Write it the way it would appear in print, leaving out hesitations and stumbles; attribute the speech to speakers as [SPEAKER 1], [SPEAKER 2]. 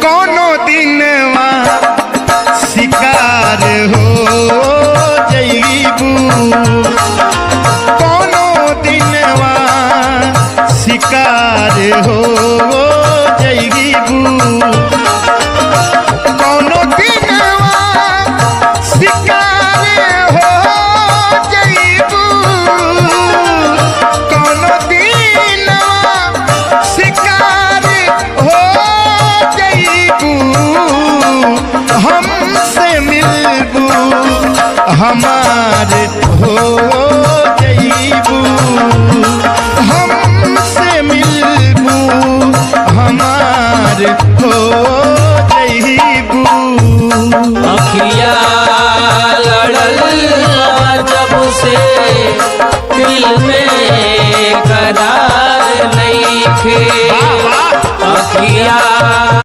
[SPEAKER 1] कोनो दिनवा शिकार हो जईबू, कोनो दिनवा शिकार हो जईबू, कोनो दिनवा शिकार हो जईबू, कोनो दिनवा शिकार हो जईबू, हमसे मिलबू हमारे